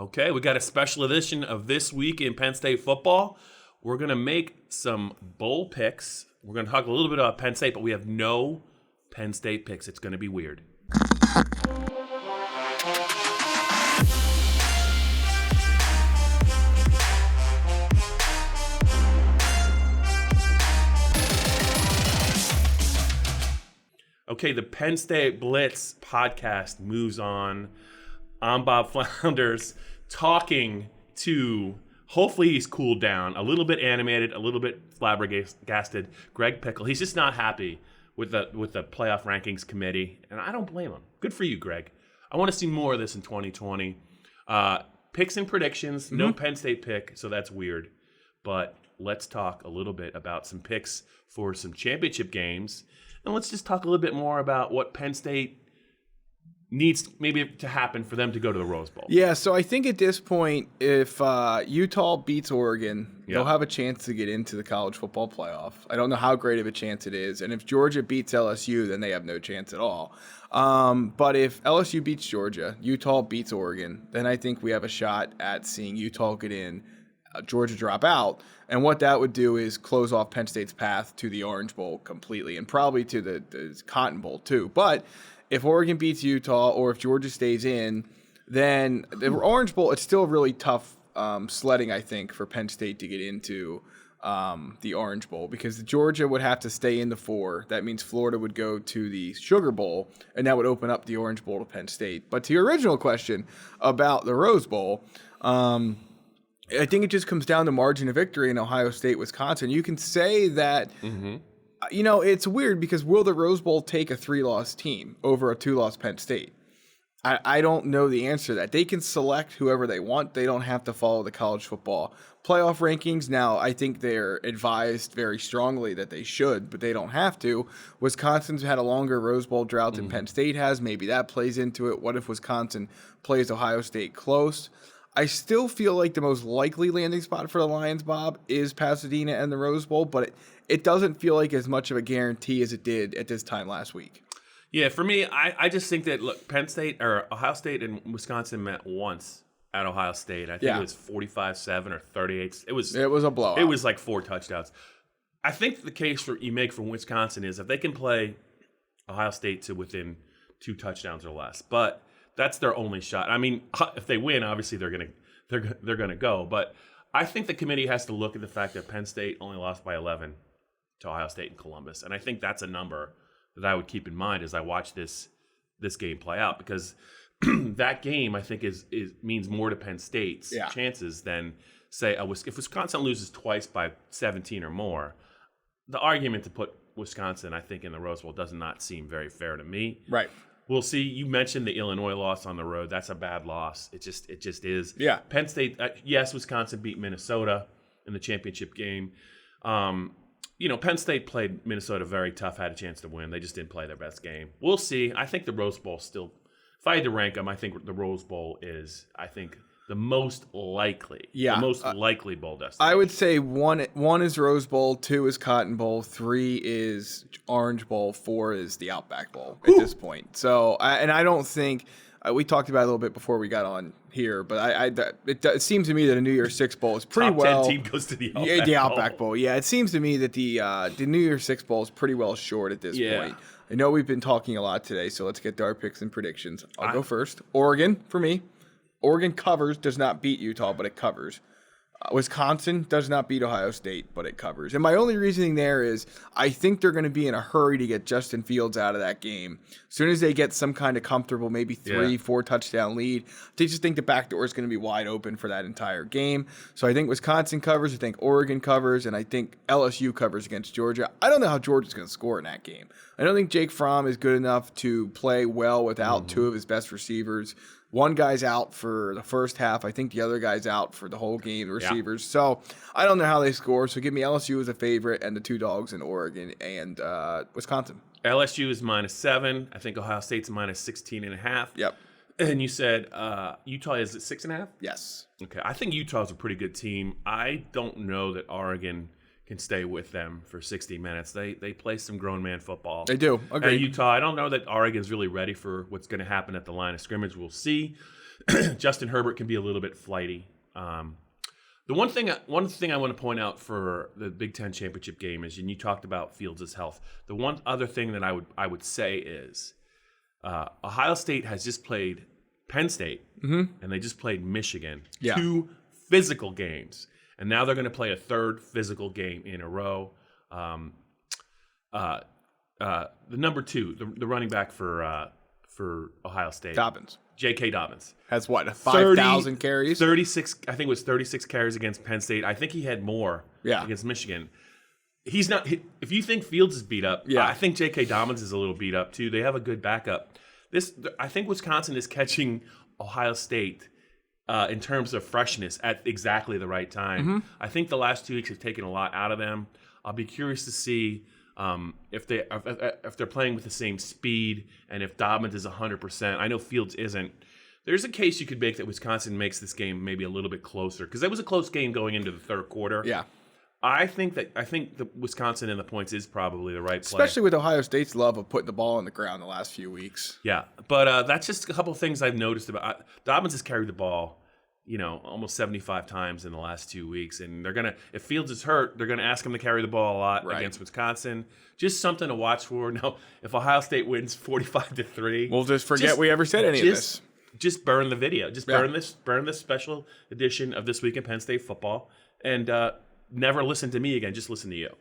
Okay, we got a special edition of This Week in Penn State Football. We're going to make some bowl picks. We're going to talk a little bit about Penn State, but we have no Penn State picks. It's going to be weird. Okay, the Penn State Blitz podcast moves on. I'm Bob Flounders, talking to, hopefully he's cooled down, a little bit animated, a little bit flabbergasted, Greg Pickel. He's just not happy with the playoff rankings committee, and I don't blame him. Good for you, Greg. I want to see more of this in 2020. Picks and predictions, no Penn State pick, so that's weird. But let's talk a little bit about some picks for some championship games, and let's just talk a little bit more about what Penn State needs maybe to happen for them to go to the Rose Bowl. Yeah, so I think at this point, if Utah beats Oregon, they'll have a chance to get into the college football playoff. I don't know how great of a chance it is. And if Georgia beats LSU, then they have no chance at all. But if LSU beats Georgia, Utah beats Oregon, then I think we have a shot at seeing Utah get in, Georgia drop out. And what that would do is close off Penn State's path to the Orange Bowl completely, and probably to the Cotton Bowl too. But if Oregon beats Utah or if Georgia stays in, then the Orange Bowl, it's still really tough sledding, I think, for Penn State to get into the Orange Bowl, because Georgia would have to stay in the 4. That means Florida would go to the Sugar Bowl, and that would open up the Orange Bowl to Penn State. But to your original question about the Rose Bowl, I think it just comes down to margin of victory in Ohio State, Wisconsin. You can say that, you know, it's weird because will the Rose Bowl take a 3-loss team over a 2-loss Penn State? I don't know the answer to that. They can select whoever they want. They don't have to follow the college football playoff rankings. Now, I think they're advised very strongly that they should, but they don't have to. Wisconsin's had a longer Rose Bowl drought than Penn State has. Maybe that plays into it. What if Wisconsin plays Ohio State close? I still feel like the most likely landing spot for the Lions, Bob, is Pasadena and the Rose Bowl, but it doesn't feel like as much of a guarantee as it did at this time last week. Yeah, for me, I just think that, look, Penn State or Ohio State and Wisconsin met once at Ohio State. I think it was 45-7 or 38. It was a blowout. It was like 4 touchdowns. I think the case you make for Wisconsin is if they can play Ohio State to within 2 touchdowns or less, but that's their only shot. I mean, if they win, obviously they're gonna go. But I think the committee has to look at the fact that Penn State only lost by 11 to Ohio State and Columbus, and I think that's a number that I would keep in mind as I watch this game play out, because that game I think is means more to Penn State's chances than say if Wisconsin loses twice by 17 or more. The argument to put Wisconsin, I think, in the Rose Bowl does not seem very fair to me. Right. We'll see. You mentioned the Illinois loss on the road. That's a bad loss. It just is. Yeah. Penn State, yes, Wisconsin beat Minnesota in the championship game. Penn State played Minnesota very tough, had a chance to win. They just didn't play their best game. We'll see. I think the Rose Bowl still, if I had to rank them, I think the Rose Bowl is, the most likely. Yeah. The most likely bowl destination. I would say one is Rose Bowl, 2 is Cotton Bowl, 3 is Orange Bowl, 4 is the Outback Bowl at this point. So, I don't think we talked about it a little bit before we got on here, but it seems to me that a New Year's Six Bowl is pretty Top 10 team goes to the Outback Bowl. Yeah, it seems to me that the New Year's Six Bowl is pretty well short at this point. I know we've been talking a lot today, so let's get to our picks and predictions. I'll go first. Oregon for me. Oregon covers, does not beat Utah, but it covers. Wisconsin does not beat Ohio State, but it covers. And my only reasoning there is I think they're going to be in a hurry to get Justin Fields out of that game. As soon as they get some kind of comfortable, maybe 3-4 touchdown lead, they just think the back door is going to be wide open for that entire game. So I think Wisconsin covers, I think Oregon covers, and I think LSU covers against Georgia. I don't know how Georgia's going to score in that game. I don't think Jake Fromm is good enough to play well without 2 of his best receivers. One guy's out for the first half. I think the other guy's out for the whole game, the receivers. So I don't know how they score. So give me LSU as a favorite and the 2 dogs in Oregon and Wisconsin. LSU is -7. I think Ohio State's -16.5. Yep. And you said Utah is at 6.5? Yes. Okay. I think Utah's a pretty good team. I don't know that Oregon can stay with them for 60 minutes. They play some grown man football. They do. Agreed. Utah, I don't know that Oregon's really ready for what's going to happen at the line of scrimmage. We'll see. Justin Herbert can be a little bit flighty. The one thing I want to point out for the Big Ten championship game is, and you talked about Fields' health. The one other thing that I would say is Ohio State has just played Penn State, and they just played Michigan. Yeah. 2 physical games, and now they're going to play a 3rd physical game in a row. The number 2, the running back for Ohio State, Dobbins. J.K. Dobbins. Has what, 5,000 carries? 36, I think it was 36 carries against Penn State. I think he had more against Michigan. He's not. If you think Fields is beat up, I think J.K. Dobbins is a little beat up too. They have a good backup. I think Wisconsin is catching Ohio State in terms of freshness at exactly the right time. I think the last 2 weeks have taken a lot out of them. I'll be curious to see if they're playing with the same speed and if Dobbins is 100%. I know Fields isn't. There's a case you could make that Wisconsin makes this game maybe a little bit closer, because it was a close game going into the 3rd quarter. Yeah. I think the Wisconsin in the points is probably the right play. Especially with Ohio State's love of putting the ball on the ground the last few weeks. Yeah, but that's just a couple of things I've noticed about Dobbins has carried the ball, almost 75 times in the last 2 weeks, and if Fields is hurt, they're gonna ask him to carry the ball a lot against Wisconsin. Just something to watch for. Now, if Ohio State wins 45-3, we'll just forget we ever said any of this. Just burn the video. Just burn this special edition of This Week in Penn State Football, and never listen to me again. Just listen to you.